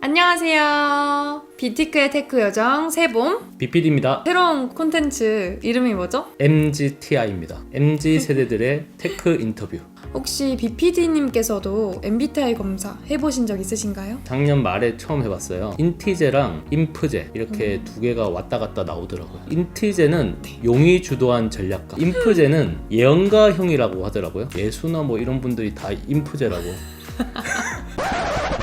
안녕하세요. 비티크의 테크 요정 세봄. BPD입니다. 새로운 콘텐츠 이름이 뭐죠? MGTI입니다. MG 세대들의 테크 인터뷰. 혹시 BPD님께서도 MBTI 검사 해보신 적 있으신가요? 작년 말에 처음 해봤어요. 인티제랑 인프제 이렇게 두 개가 왔다 갔다 나오더라고요. 인티제는 용이 주도한 전략가, 인프제는 예언가형이라고 하더라고요. 예수나 뭐 이런 분들이 다 인프제라고.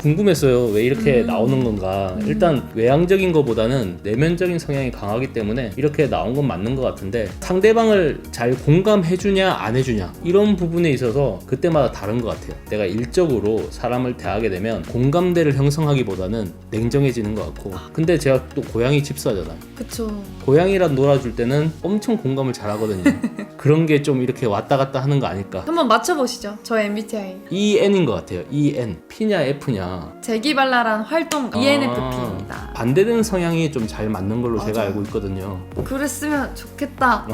궁금했어요. 왜 이렇게 나오는 건가. 일단 외향적인 것보다는 내면적인 성향이 강하기 때문에 이렇게 나온 건 맞는 것 같은데, 상대방을 잘 공감해주냐 안 해주냐 이런 부분에 있어서 그때마다 다른 것 같아요. 내가 일적으로 사람을 대하게 되면 공감대를 형성하기보다는 냉정해지는 것 같고, 근데 제가 또 고양이 집사잖아요. 그쵸. 고양이랑 놀아줄 때는 엄청 공감을 잘하거든요. 그런 게 좀 이렇게 왔다 갔다 하는 거 아닐까. 한번 맞춰보시죠. 저의 MBTI. EN인 것 같아요. EN. P냐 F냐. 재기발랄한 활동가 ENFP입니다. 반대되는 성향이 좀 잘 맞는 걸로 제가 맞아요. 알고 있거든요. 그랬으면 좋겠다.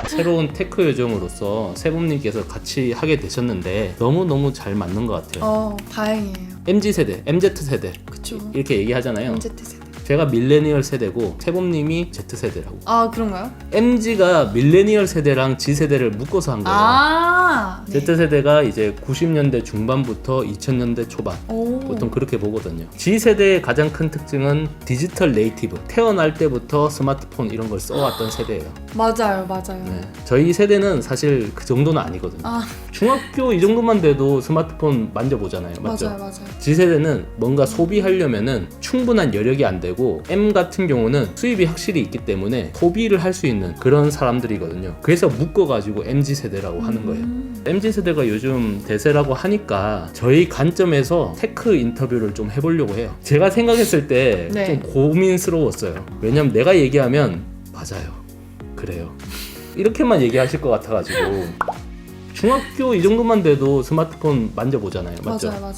새로운 테크 요정으로서 세봄님께서 같이 하게 되셨는데 너무너무 잘 맞는 것 같아요. 다행이에요. MZ세대, MZ세대 그쵸. 이렇게 얘기하잖아요. MZ세대. 제가 밀레니얼 세대고 세봄님이 Z세대라고. 아, 그런가요? MG가 밀레니얼 세대랑 G세대를 묶어서 한 거예요. 네. Z세대가 이제 90년대 중반부터 2000년대 초반 오. 보통 그렇게 보거든요. G세대의 가장 큰 특징은 디지털 네이티브, 태어날 때부터 스마트폰 이런 걸 써왔던 세대예요. 맞아요. 네. 저희 세대는 사실 그 정도는 아니거든요. 중학교 이 정도만 돼도 스마트폰 만져보잖아요. 맞죠? 맞아요. G세대는 뭔가 소비하려면은 충분한 여력이 안 되고, M 같은 경우는 수입이 확실히 있기 때문에 소비를 할 수 있는 그런 사람들이거든요. 그래서 묶어가지고 MG세대라고 하는 거예요. MZ세대가 요즘 대세라고 하니까 저희 관점에서 테크 인터뷰를 좀 해보려고 해요. 제가 생각했을 때 좀 고민스러웠어요. 왜냐면 내가 얘기하면 맞아요, 그래요 이렇게만 얘기하실 것 같아가지고. 중학교 이 정도만 돼도 스마트폰 만져보잖아요. 맞죠? 맞아요.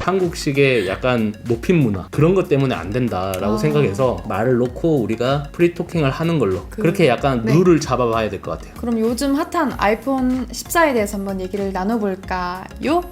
한국식의 약간 높임 문화 그런 것 때문에 안 된다라고 생각해서 말을 놓고 우리가 프리토킹을 하는 걸로 그렇게 약간 룰을 잡아봐야 될 것 같아요. 그럼 요즘 핫한 아이폰 14에 대해서 한번 얘기를 나눠볼까요?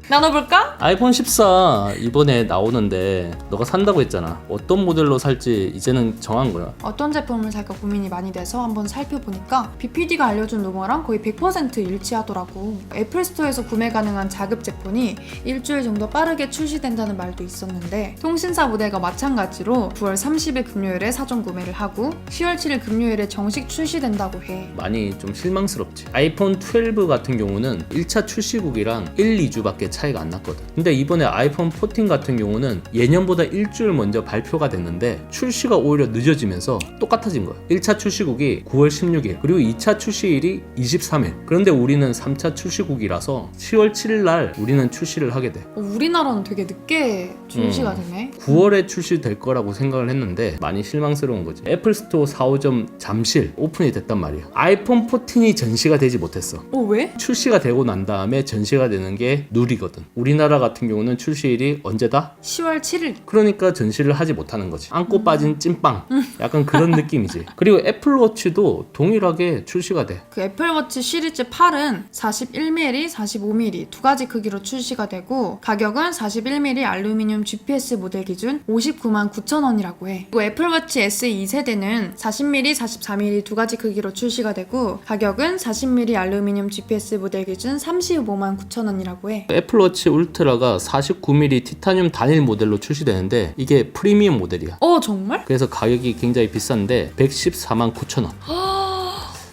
나눠볼까? 아이폰 14 이번에 나오는데 너가 산다고 했잖아. 어떤 모델로 살지 이제는 정한 거야. 어떤 제품을 살까 고민이 많이 돼서 한번 살펴보니까 BPD가 알려준 루머랑 거의 100% 일치하더라고. 애플 스토어에서 구매 가능한 자급 제품이 일주일 정도 빠르게 출시된다는 말도 있었는데, 통신사 모델과 마찬가지로 9월 30일 금요일에 사전 구매를 하고 10월 7일 금요일에 정식 출시된다고 해. 많이 좀 실망스럽지. 아이폰 12 같은 경우는 1차 출시국이랑 1, 2주밖에 차이가 안 났거든. 근데 이번에 아이폰 14 같은 경우는 예년보다 일주일 먼저 발표가 됐는데 출시가 오히려 늦어지면서 똑같아진 거야. 1차 출시국이 9월 16일 그리고 2차 출시일이 23일. 그런데 우리는 3차 출시국이라서 10월 7일 날 우리는 출시를 하게 돼. 우리나라는 되게 늦게 출시가 되네. 9월에 출시될 거라고 생각을 했는데 많이 실망스러운 거지. 애플 스토어 4호점 잠실 오픈이 됐단 말이야. 아이폰 14이 전시가 되지 못했어. 왜? 출시가 되고 난 다음에 전시가 되는 게 룰이거든. 우리나라 같은 경우는 출시일이 언제다? 10월 7일. 그러니까 전시를 하지 못하는 거지. 안고 빠진 찐빵. 약간 그런 느낌이지. 그리고 애플워치도 동일하게 출시가 돼. 그 애플워치 시리즈 8은 41mm, 45mm 두 가지 크기로 출시가 되고, 가격은 41mm 알루미늄 GPS 모델 기준 59만 9천 원이라고 해. 그리고 애플워치 SE 2세대는 40mm, 44mm 두 가지 크기로 출시가 되고, 가격은 40mm 알루미늄 GPS 모델 기준 35만 9천 원이라고 해. 애플워치 울트라가 49mm 티타늄 단일 모델로 출시되는데 이게 프리미엄 모델이야. 정말? 그래서 가격이 굉장히 비싼데 114만 9천 원.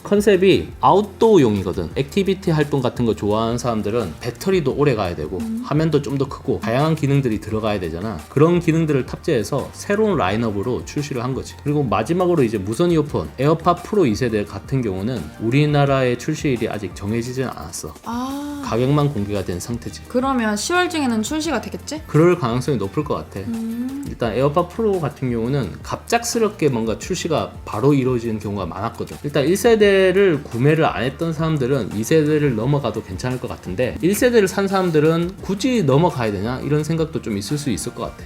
컨셉이 아웃도어용이거든. 액티비티 활동 같은 거 좋아하는 사람들은 배터리도 오래 가야 되고 화면도 좀 더 크고 다양한 기능들이 들어가야 되잖아. 그런 기능들을 탑재해서 새로운 라인업으로 출시를 한 거지. 그리고 마지막으로 이제 무선 이어폰 에어팟 프로 2세대 같은 경우는 우리나라의 출시일이 아직 정해지진 않았어. 가격만 공개가 된 상태지. 그러면 10월 중에는 출시가 되겠지? 그럴 가능성이 높을 것 같아. 일단 에어팟 프로 같은 경우는 갑작스럽게 뭔가 출시가 바로 이루어지는 경우가 많았거든. 일단 1세대를 구매를 안 했던 사람들은 2세대를 넘어가도 괜찮을 것 같은데, 1세대를 산 사람들은 굳이 넘어가야 되냐 이런 생각도 좀 있을 수 있을 것 같아.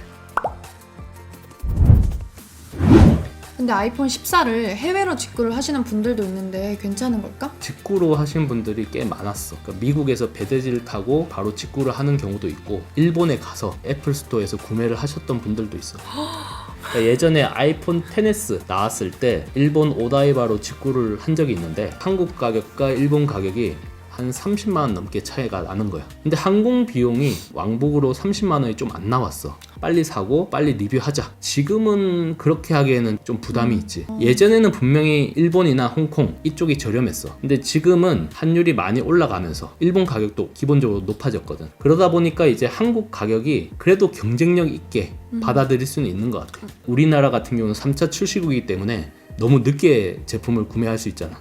근데 근데 아이폰 14를 해외로 직구를 하시는 분들도 있는데 괜찮은 걸까? 직구로 하신 분들이 꽤 많았어. 그러니까 미국에서 배대지를 타고 바로 직구를 하는 경우도 있고 일본에 가서 애플 스토어에서 구매를 하셨던 분들도 있어. 그러니까 예전에 아이폰 XS 나왔을 때 일본 오다이바로 직구를 한 적이 있는데 한국 가격과 일본 가격이 한 30만 원 넘게 차이가 나는 거야. 근데 항공 비용이 왕복으로 30만 원이 좀 안 나왔어. 빨리 사고 빨리 리뷰하자. 지금은 그렇게 하기에는 좀 부담이 있지. 예전에는 분명히 일본이나 홍콩 이쪽이 저렴했어. 근데 지금은 환율이 많이 올라가면서 일본 가격도 기본적으로 높아졌거든. 그러다 보니까 이제 한국 가격이 그래도 경쟁력 있게 받아들일 수는 있는 것 같아. 우리나라 같은 경우는 3차 출시국이기 때문에 너무 늦게 제품을 구매할 수 있잖아.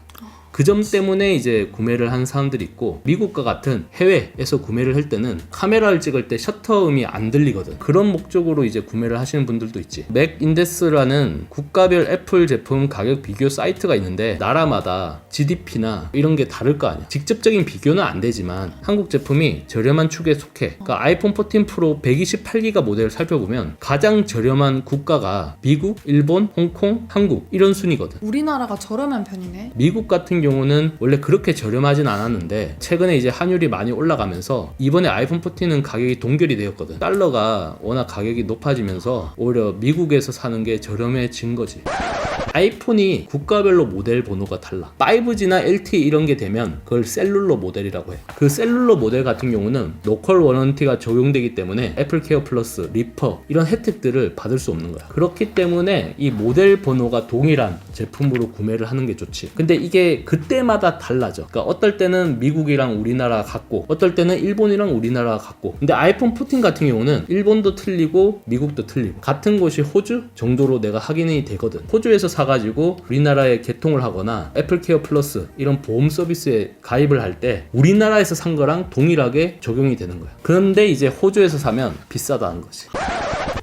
그 점 때문에 이제 구매를 한 사람들이 있고, 미국과 같은 해외에서 구매를 할 때는 카메라를 찍을 때 셔터음이 안 들리거든. 그런 목적으로 이제 구매를 하시는 분들도 있지. 맥인덱스라는 국가별 애플 제품 가격 비교 사이트가 있는데 나라마다 GDP나 이런 게 다를 거 아니야. 직접적인 비교는 안 되지만 한국 제품이 저렴한 축에 속해. 그러니까 아이폰 14 프로 128기가 모델을 살펴보면 가장 저렴한 국가가 미국, 일본, 홍콩, 한국 이런 순이거든. 우리나라가 저렴한 편이네. 미국 같은 경우는 원래 그렇게 저렴하진 않았는데 최근에 이제 환율이 많이 올라가면서 이번에 아이폰 14는 가격이 동결이 되었거든. 달러가 워낙 가격이 높아지면서 오히려 미국에서 사는 게 저렴해진 거지. 아이폰이 국가별로 모델 번호가 달라. 5G나 LTE 이런 게 되면 그걸 셀룰러 모델이라고 해. 그 셀룰러 모델 같은 경우는 로컬 워런티가 적용되기 때문에 애플 케어 플러스, 리퍼 이런 혜택들을 받을 수 없는 거야. 그렇기 때문에 이 모델 번호가 동일한 제품으로 구매를 하는 게 좋지. 근데 이게 그때마다 달라져. 그러니까 어떨 때는 미국이랑 우리나라 같고 어떨 때는 일본이랑 우리나라 같고. 근데 아이폰 14 같은 경우는 일본도 틀리고 미국도 틀리고 같은 곳이 호주 정도로 내가 확인이 되거든. 호주에서 사가지고 우리나라에 개통을 하거나 애플 케어 플러스 이런 보험 서비스에 가입을 할 때 우리나라에서 산 거랑 동일하게 적용이 되는 거야. 그런데 이제 호주에서 사면 비싸다는 거지.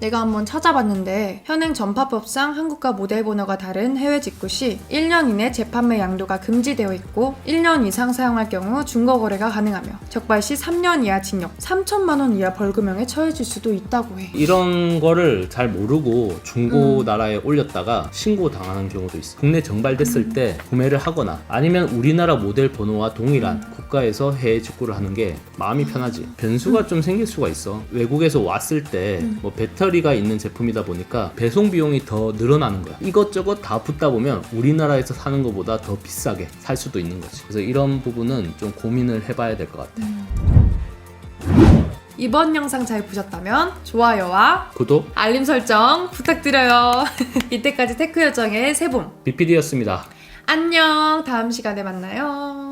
내가 한번 찾아봤는데 현행 전파법상 한국과 모델 번호가 다른 해외 직구 시 1년 이내 재판매 양도가 금지되어 있고 1년 이상 사용할 경우 중고 거래가 가능하며 적발 시 3년 이하 징역, 3천만 원 이하 벌금형에 처해질 수도 있다고 해. 이런 거를 잘 모르고 중고 나라에 올렸다가 신고 당하는 경우도 있어. 국내 정발됐을 때 구매를 하거나 아니면 우리나라 모델 번호와 동일한 국가에서 해외 직구를 하는 게 마음이 편하지. 변수가 좀 생길 수가 있어. 외국에서 왔을 때 뭐 배터리가 있는 제품이다 보니까 배송 비용이 더 늘어나는 거야. 이것저것 다 붙다 보면 우리나라에서 사는 것보다 더 비싸게 살 수도 있는 거지. 그래서 이런 부분은 좀 고민을 해봐야 될 것 같아. 이번 영상 잘 보셨다면 좋아요와 구독, 알림 설정 부탁드려요. 이때까지 테크 요정의 세봄 BPD였습니다. 안녕. 다음 시간에 만나요.